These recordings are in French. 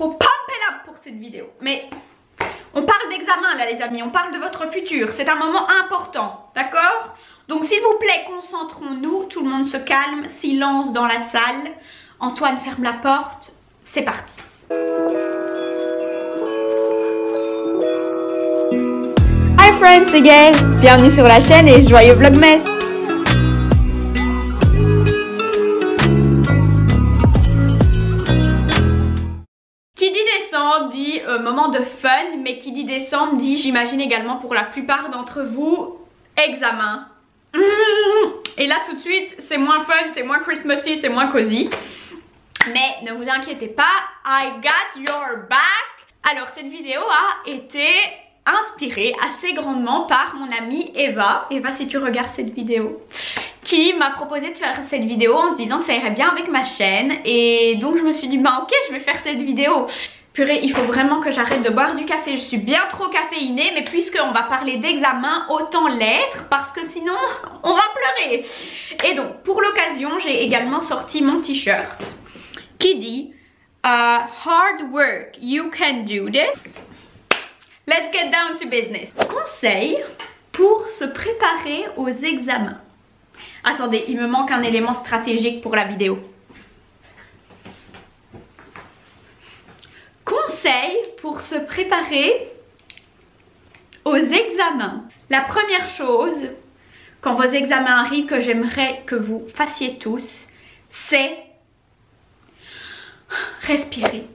trop pump it up pour cette vidéo. Mais on parle d'examen là les amis, on parle de votre futur. C'est un moment important, d'accord? Donc s'il vous plaît, concentrons-nous. Tout le monde se calme, silence dans la salle. Antoine ferme la porte. C'est parti. Hi friends, c'est Gaëlle. Bienvenue sur la chaîne et joyeux Vlogmas. Qui dit décembre dit moment de fun, mais qui dit décembre dit, j'imagine également pour la plupart d'entre vous, examen. Et là tout de suite, c'est moins fun, c'est moins Christmassy, c'est moins cosy. Mais ne vous inquiétez pas, I got your back. Alors cette vidéo a été inspirée assez grandement par mon amie Eva. Eva, si tu regardes cette vidéo, qui m'a proposé de faire cette vidéo en se disant que ça irait bien avec ma chaîne. Et donc je me suis dit, bah ok, je vais faire cette vidéo. Purée, il faut vraiment que j'arrête de boire du café. Je suis bien trop caféinée, mais puisqu'on va parler d'examen, autant l'être, parce que sinon, on va pleurer. Et donc, pour l'occasion, j'ai également sorti mon t-shirt qui dit hard work, you can do this. Let's get down to business. Conseil pour se préparer aux examens. Attendez, il me manque un élément stratégique pour la vidéo. Conseil pour se préparer aux examens. La première chose, quand vos examens arrivent, que j'aimerais que vous fassiez tous, c'est respirer.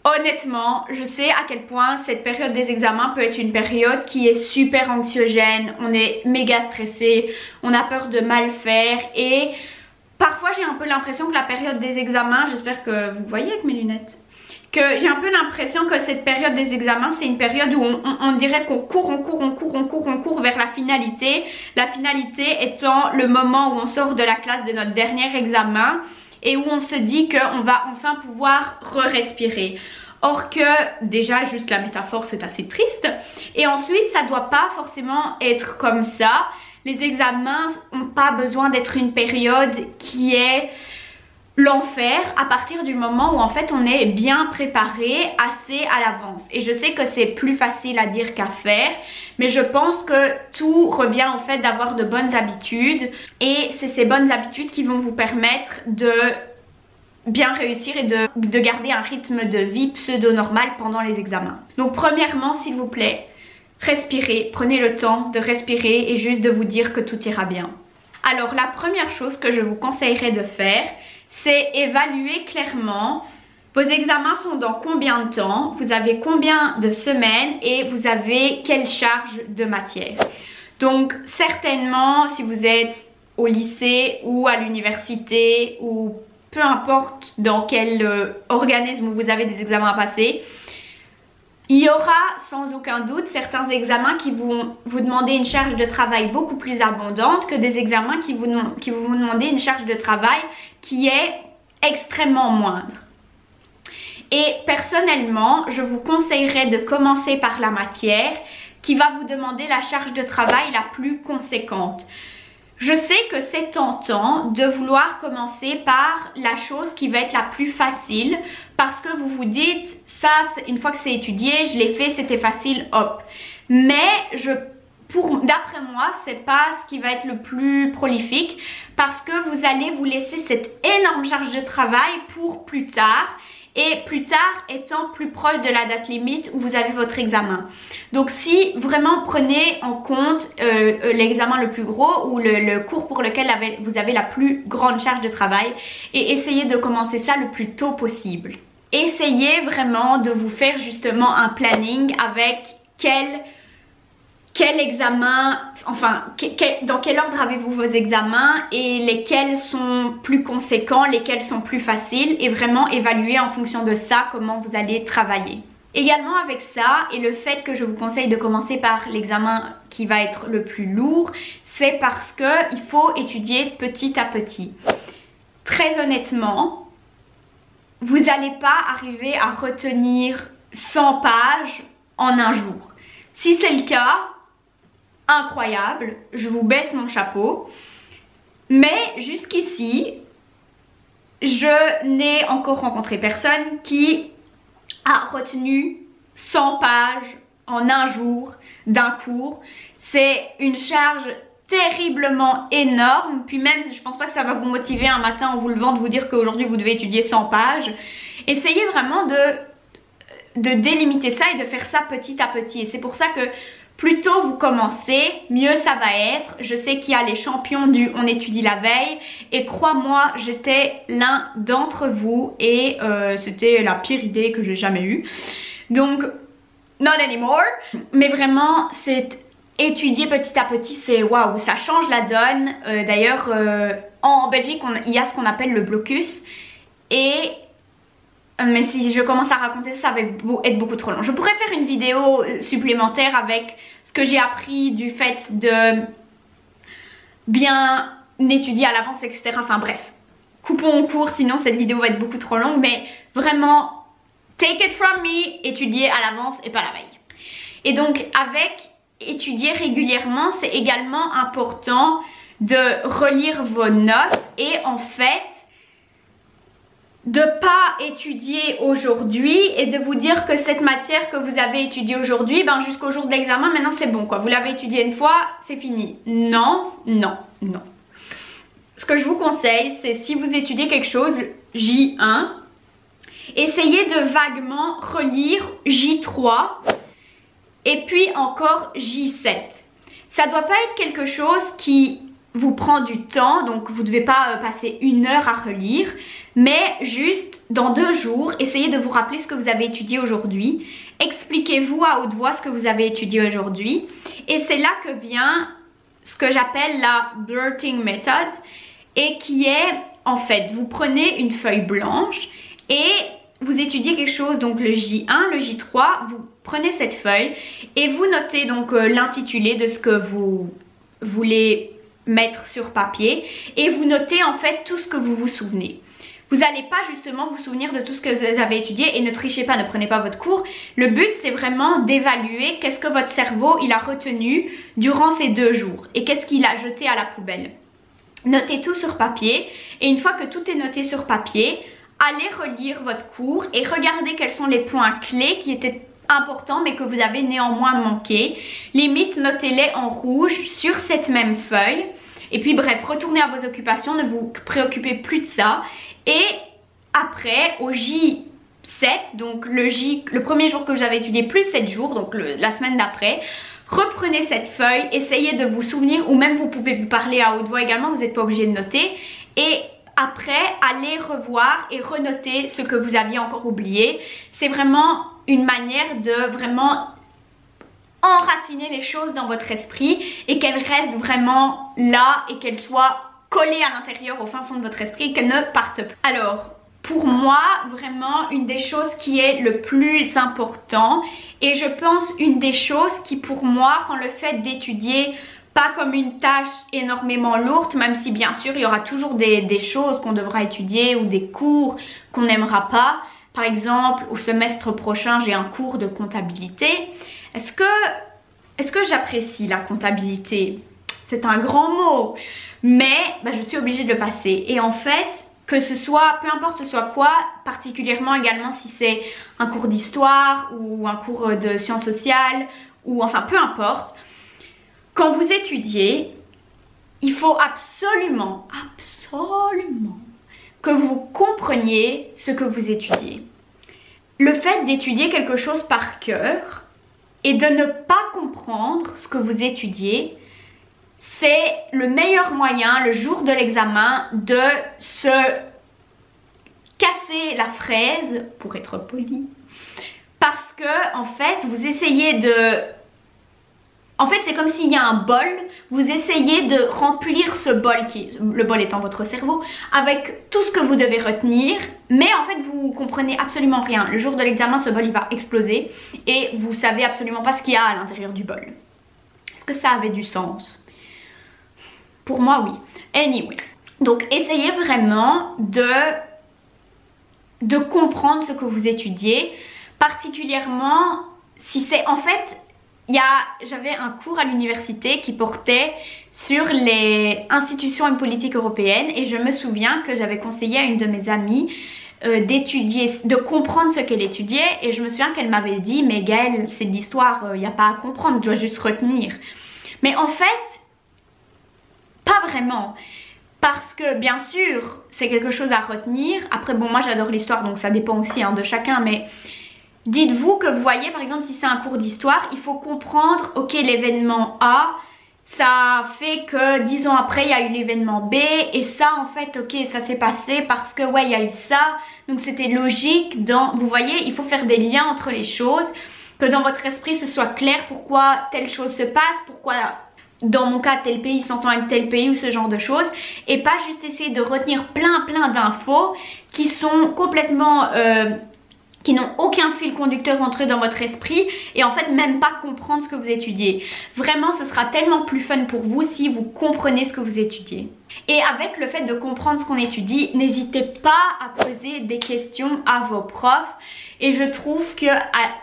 Honnêtement, je sais à quel point cette période des examens peut être une période qui est super anxiogène. On est méga stressé, on a peur de mal faire et parfois j'ai un peu l'impression que la période des examens, j'espère que vous voyez avec mes lunettes, que j'ai un peu l'impression que cette période des examens c'est une période où on dirait qu'on court vers la finalité. La finalité étant le moment où on sort de la classe de notre dernier examen et où on se dit qu'on va enfin pouvoir re-respirer. Or que déjà juste la métaphore c'est assez triste et ensuite ça doit pas forcément être comme ça. Les examens n'ont pas besoin d'être une période qui est l'enfer à partir du moment où en fait on est bien préparé assez à l'avance. Et je sais que c'est plus facile à dire qu'à faire, mais je pense que tout revient au fait d'avoir de bonnes habitudes et c'est ces bonnes habitudes qui vont vous permettre de bien réussir et de garder un rythme de vie pseudo-normal pendant les examens. Donc premièrement, s'il vous plaît, respirez, prenez le temps de respirer et juste de vous dire que tout ira bien. Alors la première chose que je vous conseillerais de faire, c'est évaluer clairement vos examens sont dans combien de temps, vous avez combien de semaines et vous avez quelle charge de matière. Donc certainement si vous êtes au lycée ou à l'université ou peu importe dans quel organisme vous avez des examens à passer, il y aura sans aucun doute certains examens qui vont vous demander une charge de travail beaucoup plus abondante que des examens qui vont vous demander une charge de travail qui est extrêmement moindre. Et personnellement, je vous conseillerais de commencer par la matière qui va vous demander la charge de travail la plus conséquente. Je sais que c'est tentant de vouloir commencer par la chose qui va être la plus facile parce que vous vous dites ça, une fois que c'est étudié, je l'ai fait, c'était facile, hop. Mais d'après moi, c'est pas ce qui va être le plus prolifique parce que vous allez vous laisser cette énorme charge de travail pour plus tard. Et plus tard étant plus proche de la date limite où vous avez votre examen. Donc si vraiment prenez en compte l'examen le plus gros ou le cours pour lequel vous avez la plus grande charge de travail et essayez de commencer ça le plus tôt possible. Essayez vraiment de vous faire justement un planning avec quel examen, enfin dans quel ordre avez-vous vos examens et lesquels sont plus conséquents, lesquels sont plus faciles et vraiment évaluer en fonction de ça comment vous allez travailler. Également avec ça et le fait que je vous conseille de commencer par l'examen qui va être le plus lourd, c'est parce que il faut étudier petit à petit. Très honnêtement, vous n'allez pas arriver à retenir 100 pages en un jour. Si c'est le cas, incroyable, je vous baisse mon chapeau. Mais jusqu'ici, je n'ai encore rencontré personne qui a retenu 100 pages en un jour d'un cours. C'est une charge terriblement énorme, puis même je pense pas que ça va vous motiver un matin en vous levant de vous dire qu'aujourd'hui vous devez étudier 100 pages. Essayez vraiment de délimiter ça et de faire ça petit à petit, et c'est pour ça que plus tôt vous commencez, mieux ça va être. Je sais qu'il y a les champions du on étudie la veille et crois-moi, j'étais l'un d'entre vous et c'était la pire idée que j'ai jamais eue. Donc, not anymore. Mais vraiment, c'est étudier petit à petit, c'est waouh, ça change la donne. D'ailleurs, en Belgique, il y a ce qu'on appelle le blocus. Mais si je commence à raconter ça, ça va être beaucoup trop long. Je pourrais faire une vidéo supplémentaire avec ce que j'ai appris du fait de bien étudier à l'avance, etc. Enfin bref, coupons court, sinon cette vidéo va être beaucoup trop longue. Mais vraiment, take it from me, étudier à l'avance et pas la veille. Et donc avec étudier régulièrement, c'est également important de relire vos notes et en fait de pas étudier aujourd'hui et de vous dire que cette matière que vous avez étudiée aujourd'hui, ben jusqu'au jour de l'examen, maintenant c'est bon quoi. Vous l'avez étudiée une fois, c'est fini. Non, non, non. Ce que je vous conseille, c'est si vous étudiez quelque chose, J1, essayez de vaguement relire J3 et puis encore J7. Ça doit pas être quelque chose qui vous prend du temps, donc vous ne devez pas passer 1 heure à relire, mais juste dans 2 jours, essayez de vous rappeler ce que vous avez étudié aujourd'hui, expliquez-vous à haute voix ce que vous avez étudié aujourd'hui, et c'est là que vient ce que j'appelle la blurting method, et qui est en fait, vous prenez une feuille blanche et vous étudiez quelque chose, donc le J1, le J3, vous prenez cette feuille et vous notez donc l'intitulé de ce que vous voulez mettre sur papier et vous notez en fait tout ce que vous vous souvenez. Vous n'allez pas justement vous souvenir de tout ce que vous avez étudié et ne trichez pas, ne prenez pas votre cours. Le but c'est vraiment d'évaluer qu'est-ce que votre cerveau il a retenu durant ces 2 jours et qu'est-ce qu'il a jeté à la poubelle. Notez tout sur papier et une fois que tout est noté sur papier, allez relire votre cours et regardez quels sont les points clés qui étaient importants mais que vous avez néanmoins manqué. Limite, notez-les en rouge sur cette même feuille. Et puis bref, retournez à vos occupations, ne vous préoccupez plus de ça. Et après, au J7, donc le premier jour que vous avez étudié plus 7 jours, donc la semaine d'après, reprenez cette feuille, essayez de vous souvenir ou même vous pouvez vous parler à haute voix également, vous n'êtes pas obligé de noter. Et après, allez revoir et renoter ce que vous aviez encore oublié. C'est vraiment une manière de vraiment enraciner les choses dans votre esprit et qu'elles restent vraiment là et qu'elles soient collées à l'intérieur au fin fond de votre esprit et qu'elles ne partent pas. Alors, pour moi, vraiment une des choses qui est le plus important et je pense une des choses qui pour moi rend le fait d'étudier pas comme une tâche énormément lourde, même si bien sûr il y aura toujours des choses qu'on devra étudier ou des cours qu'on n'aimera pas. Par exemple, au semestre prochain, j'ai un cours de comptabilité. Est-ce que j'apprécie la comptabilité? C'est un grand mot, mais je suis obligée de le passer. Et en fait, que ce soit, peu importe ce soit quoi, particulièrement également si c'est un cours d'histoire ou un cours de sciences sociales, ou enfin peu importe, quand vous étudiez, il faut absolument que vous compreniez ce que vous étudiez. Le fait d'étudier quelque chose par cœur et de ne pas comprendre ce que vous étudiez, c'est le meilleur moyen le jour de l'examen de se casser la fraise, pour être poli, parce que en fait vous essayez de... En fait, c'est comme s'il y a un bol, vous essayez de remplir ce bol, le bol étant votre cerveau, avec tout ce que vous devez retenir, mais en fait, vous comprenez absolument rien. Le jour de l'examen, ce bol, il va exploser et vous savez absolument pas ce qu'il y a à l'intérieur du bol. Est-ce que ça avait du sens? Pour moi, oui. Anyway. Donc, essayez vraiment de comprendre ce que vous étudiez, particulièrement si c'est en fait... J'avais un cours à l'université qui portait sur les institutions et politiques européennes et je me souviens que j'avais conseillé à une de mes amies d'étudier, de comprendre ce qu'elle étudiait et je me souviens qu'elle m'avait dit mais Gaëlle, c'est de l'histoire, il n'y a pas à comprendre, tu dois juste retenir. Mais en fait, pas vraiment. Parce que bien sûr, c'est quelque chose à retenir. Après bon, moi j'adore l'histoire donc ça dépend aussi de chacun, mais dites-vous que vous voyez par exemple si c'est un cours d'histoire, il faut comprendre, ok, l'événement A, ça fait que 10 ans après il y a eu l'événement B et ça en fait ok ça s'est passé parce que ouais il y a eu ça, donc c'était logique dans, vous voyez, il faut faire des liens entre les choses, que dans votre esprit ce soit clair pourquoi telle chose se passe, pourquoi dans mon cas tel pays s'entend avec tel pays ou ce genre de choses, et pas juste essayer de retenir plein d'infos qui sont complètement qui n'ont aucun fil conducteur entre eux dans votre esprit et en fait même pas comprendre ce que vous étudiez. Vraiment ce sera tellement plus fun pour vous si vous comprenez ce que vous étudiez. Et avec le fait de comprendre ce qu'on étudie, n'hésitez pas à poser des questions à vos profs et je trouve que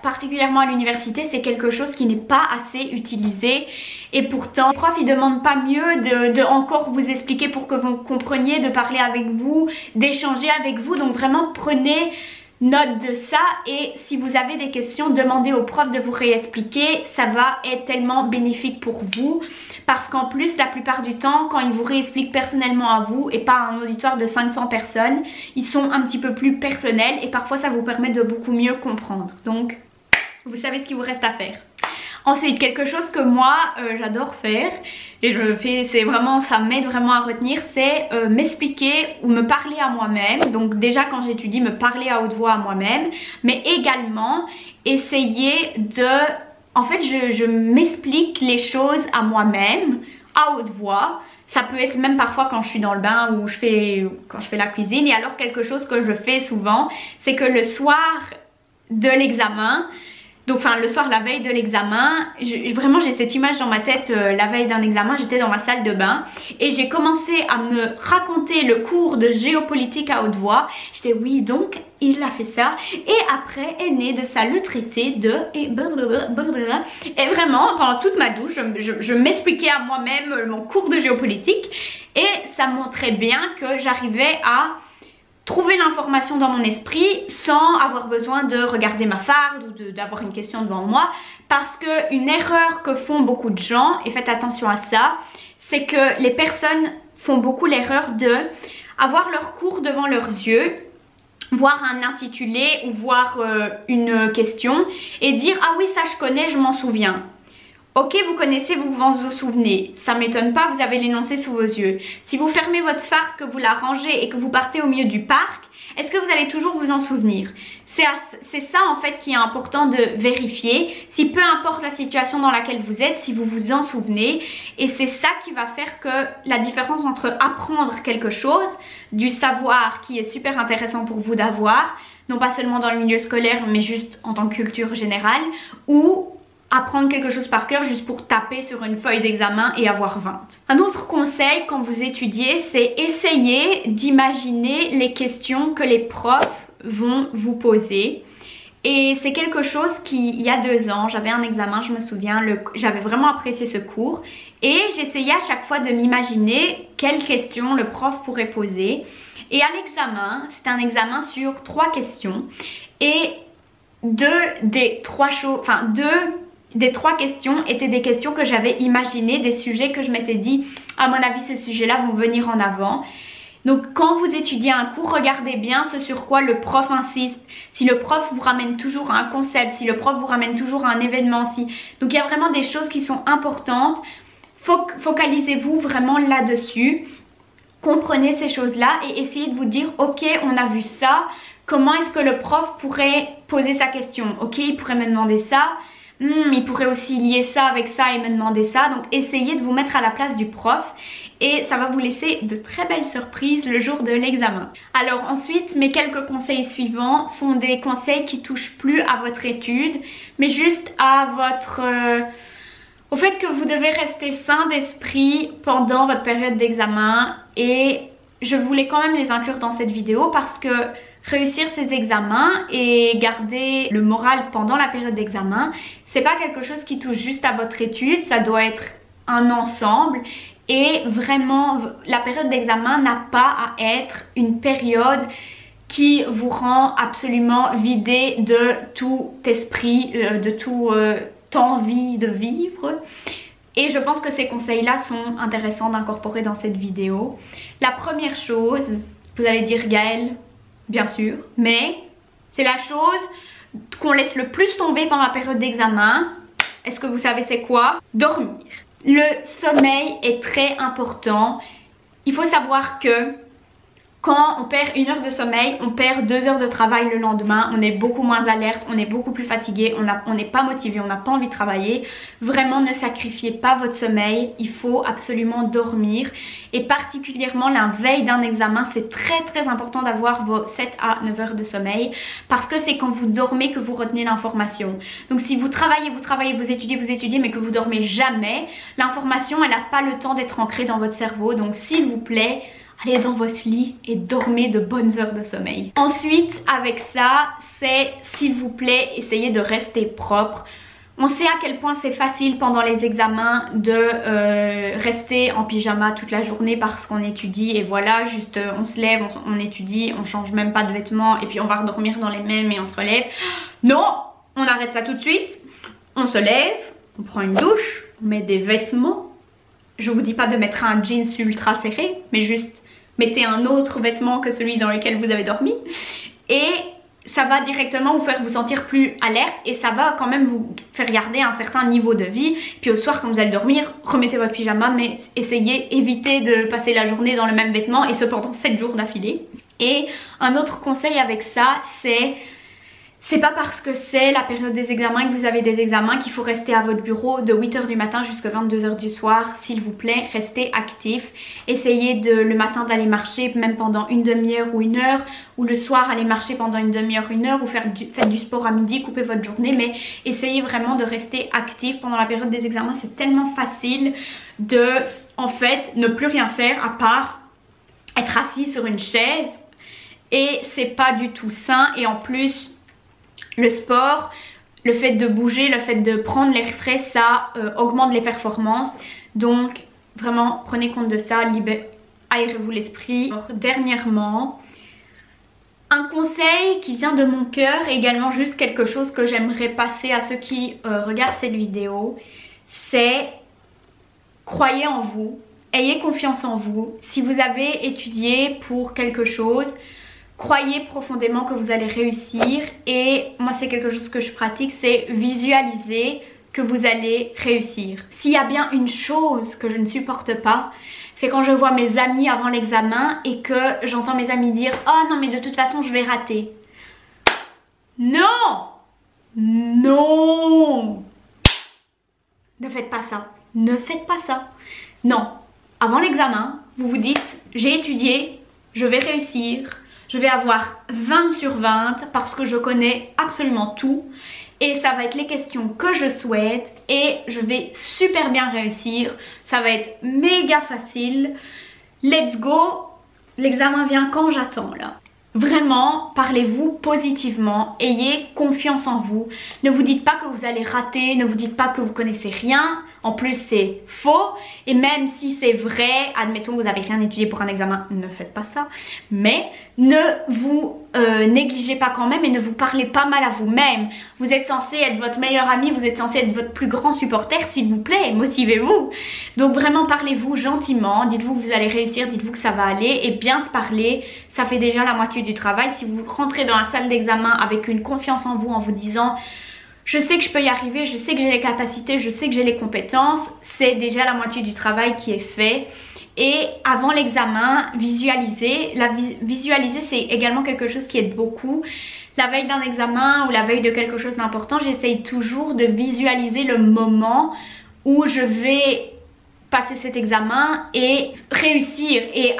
particulièrement à l'université c'est quelque chose qui n'est pas assez utilisé et pourtant les profs ils demandent pas mieux de encore vous expliquer pour que vous compreniez, de parler avec vous, d'échanger avec vous, donc vraiment prenez note de ça et si vous avez des questions, demandez au prof de vous réexpliquer, ça va être tellement bénéfique pour vous parce qu'en plus la plupart du temps quand ils vous réexpliquent personnellement à vous et pas à un auditoire de 500 personnes, ils sont un petit peu plus personnels et parfois ça vous permet de beaucoup mieux comprendre, donc vous savez ce qu'il vous reste à faire. Ensuite, quelque chose que moi j'adore faire et je le fais, c'est vraiment, ça m'aide vraiment à retenir, c'est m'expliquer ou me parler à moi-même. Donc déjà quand j'étudie, me parler à haute voix à moi-même, mais également essayer de, en fait je m'explique les choses à moi-même à haute voix. Ça peut être même parfois quand je suis dans le bain ou quand je fais la cuisine. Et alors quelque chose que je fais souvent, c'est que le soir de l'examen, donc enfin le soir la veille de l'examen, vraiment j'ai cette image dans ma tête, la veille d'un examen j'étais dans ma salle de bain et j'ai commencé à me raconter le cours de géopolitique à haute voix. J'étais oui donc il a fait ça et après est né de ça le traité de et vraiment pendant toute ma douche je m'expliquais à moi-même mon cours de géopolitique et ça montrait bien que j'arrivais à trouver l'information dans mon esprit sans avoir besoin de regarder ma farde ou d'avoir une question devant moi, parce que une erreur que font beaucoup de gens, et faites attention à ça, c'est que les personnes font beaucoup l'erreur de avoir leur cours devant leurs yeux, voir un intitulé ou voir une question et dire ah oui ça je connais, je m'en souviens. Ok, vous connaissez, vous vous souvenez, ça m'étonne pas, vous avez l'énoncé sous vos yeux. Si vous fermez votre farde, que vous la rangez et que vous partez au milieu du parc, est-ce que vous allez toujours vous en souvenir? C'est ça en fait qui est important de vérifier, si peu importe la situation dans laquelle vous êtes, si vous vous en souvenez. Et c'est ça qui va faire que la différence entre apprendre quelque chose, du savoir qui est super intéressant pour vous d'avoir, non pas seulement dans le milieu scolaire mais juste en tant que culture générale, ou apprendre quelque chose par cœur juste pour taper sur une feuille d'examen et avoir 20. Un autre conseil quand vous étudiez, c'est essayer d'imaginer les questions que les profs vont vous poser. Et c'est quelque chose qui, il y a 2 ans, j'avais un examen, je me souviens, j'avais vraiment apprécié ce cours et j'essayais à chaque fois de m'imaginer quelles questions le prof pourrait poser. Et à l'examen, c'était un examen sur 3 questions et deux des 3 questions étaient des questions que j'avais imaginées, des sujets que je m'étais dit à mon avis ces sujets-là vont venir en avant. Donc quand vous étudiez un cours, regardez bien ce sur quoi le prof insiste, si le prof vous ramène toujours à un concept, si le prof vous ramène toujours à un événement, donc il y a vraiment des choses qui sont importantes. Focalisez-vous vraiment là-dessus, comprenez ces choses-là et essayez de vous dire ok on a vu ça, comment est-ce que le prof pourrait poser sa question? Ok, il pourrait me demander ça, il pourrait aussi lier ça avec ça et me demander ça. Donc essayez de vous mettre à la place du prof et ça va vous laisser de très belles surprises le jour de l'examen. Alors ensuite, mes quelques conseils suivants sont des conseils qui touchent plus à votre étude mais juste à votre... au fait que vous devez rester sain d'esprit pendant votre période d'examen et je voulais quand même les inclure dans cette vidéo parce que réussir ces examens et garder le moral pendant la période d'examen, c'est pas quelque chose qui touche juste à votre étude, ça doit être un ensemble Et vraiment, la période d'examen n'a pas à être une période qui vous rend absolument vidé de tout esprit, de toute envie de vivre. Et je pense que ces conseils-là sont intéressants d'incorporer dans cette vidéo. La première chose, vous allez dire Gaëlle, bien sûr, mais c'est la chose qu'on laisse le plus tomber pendant la période d'examen. Est-ce que vous savez c'est quoi? Dormir. Le sommeil est très important. Il faut savoir que quand on perd 1 heure de sommeil, on perd 2 heures de travail le lendemain, on est beaucoup moins alerte, on est beaucoup plus fatigué, on n'est pas motivé, on n'a pas envie de travailler. Vraiment, ne sacrifiez pas votre sommeil, il faut absolument dormir. Et particulièrement la veille d'un examen, c'est très important d'avoir vos 7 à 9 heures de sommeil, parce que c'est quand vous dormez que vous retenez l'information. Donc si vous travaillez, vous étudiez, mais que vous dormez jamais, l'information elle n'a pas le temps d'être ancrée dans votre cerveau. Donc s'il vous plaît, allez dans votre lit et dormez de bonnes heures de sommeil. Ensuite, avec ça, c'est s'il vous plaît, essayez de rester propre. On sait à quel point c'est facile pendant les examens de rester en pyjama toute la journée parce qu'on étudie et voilà, juste on se lève, on étudie, on change même pas de vêtements et puis on va redormir dans les mêmes et on se relève. Non, on arrête ça tout de suite. On se lève, on prend une douche, on met des vêtements. Je vous dis pas de mettre un jeans ultra serré, mais juste mettez un autre vêtement que celui dans lequel vous avez dormi et ça va directement vous faire vous sentir plus alerte et ça va quand même vous faire garder un certain niveau de vie. Puis au soir quand vous allez dormir, remettez votre pyjama, mais évitez de passer la journée dans le même vêtement et ce pendant 7 jours d'affilée. Et un autre conseil avec ça, c'est pas parce que c'est la période des examens et que vous avez des examens qu'il faut rester à votre bureau de 8 h du matin jusqu'à 22 h du soir. S'il vous plaît, restez actif. Essayez le matin d'aller marcher même pendant une demi-heure ou 1 heure, ou le soir aller marcher pendant une demi-heure, 1 heure, ou faites du sport à midi, coupez votre journée, mais essayez vraiment de rester actif pendant la période des examens. C'est tellement facile de en fait ne plus rien faire à part être assis sur une chaise et c'est pas du tout sain. Et en plus le sport, le fait de bouger, le fait de prendre l'air frais, ça augmente les performances. Donc vraiment prenez compte de ça, aérez-vous l'esprit. Dernièrement, un conseil qui vient de mon cœur, également juste quelque chose que j'aimerais passer à ceux qui regardent cette vidéo, c'est croyez en vous, ayez confiance en vous. Si vous avez étudié pour quelque chose, croyez profondément que vous allez réussir. Et moi c'est quelque chose que je pratique, c'est visualiser que vous allez réussir. S'il y a bien une chose que je ne supporte pas, c'est quand je vois mes amis avant l'examen et que j'entends mes amis dire « Oh non mais de toute façon je vais rater ». Non! Non! Ne faites pas ça. Ne faites pas ça. Non. Avant l'examen, vous vous dites « J'ai étudié, je vais réussir ». Je vais avoir 20 sur 20 parce que je connais absolument tout et ça va être les questions que je souhaite et je vais super bien réussir. Ça va être méga facile. Let's go. L'examen vient quand j'attends là. Vraiment, parlez-vous positivement, ayez confiance en vous. Ne vous dites pas que vous allez rater, ne vous dites pas que vous connaissez rien. En plus, c'est faux. Et même si c'est vrai, admettons que vous n'avez rien étudié pour un examen, ne faites pas ça. Mais ne vous négligez pas quand même et ne vous parlez pas mal à vous-même. Vous êtes censé être votre meilleur ami, vous êtes censé être votre plus grand supporter, s'il vous plaît, motivez-vous. Donc vraiment, parlez-vous gentiment, dites-vous que vous allez réussir, dites-vous que ça va aller et bien se parler, ça fait déjà la moitié du travail. Si vous rentrez dans la salle d'examen avec une confiance en vous disant je sais que je peux y arriver, je sais que j'ai les capacités, je sais que j'ai les compétences, c'est déjà la moitié du travail qui est fait. Et avant l'examen, visualiser. Visualiser, c'est également quelque chose qui aide beaucoup. La veille d'un examen ou la veille de quelque chose d'important, j'essaye toujours de visualiser le moment où je vais passer cet examen et réussir et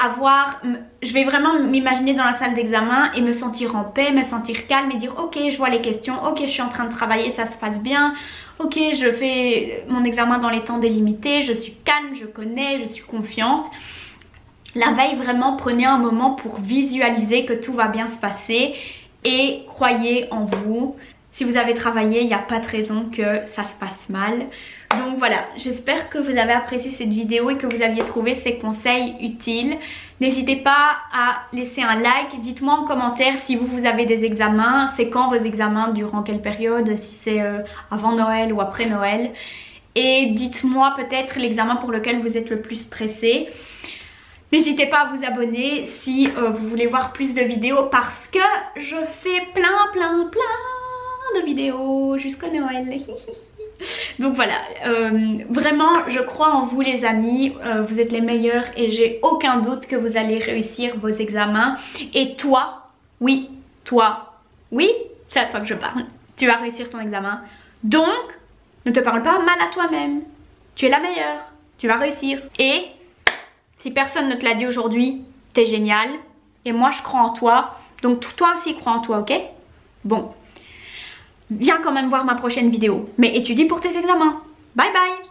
je vais vraiment m'imaginer dans la salle d'examen et me sentir en paix, me sentir calme et dire ok je vois les questions, ok je suis en train de travailler, ça se passe bien, ok je fais mon examen dans les temps délimités, je suis calme, je connais, je suis confiante. La veille vraiment prenez un moment pour visualiser que tout va bien se passer et croyez en vous. Si vous avez travaillé, il n'y a pas de raison que ça se passe mal. Donc voilà, j'espère que vous avez apprécié cette vidéo et que vous aviez trouvé ces conseils utiles. N'hésitez pas à laisser un like, dites-moi en commentaire si vous avez des examens, c'est quand vos examens, durant quelle période, si c'est avant Noël ou après Noël. Et dites-moi peut-être l'examen pour lequel vous êtes le plus stressé. N'hésitez pas à vous abonner si vous voulez voir plus de vidéos parce que je fais plein de vidéos jusqu'au Noël. Donc voilà, vraiment je crois en vous les amis, vous êtes les meilleurs et j'ai aucun doute que vous allez réussir vos examens. Et toi, oui, c'est à toi que je parle, tu vas réussir ton examen. Donc, ne te parle pas mal à toi-même, tu es la meilleure, tu vas réussir. Et si personne ne te l'a dit aujourd'hui, t'es génial et moi je crois en toi, donc toi aussi crois en toi, ok? Bon. Viens quand même voir ma prochaine vidéo, mais étudie pour tes examens. Bye bye!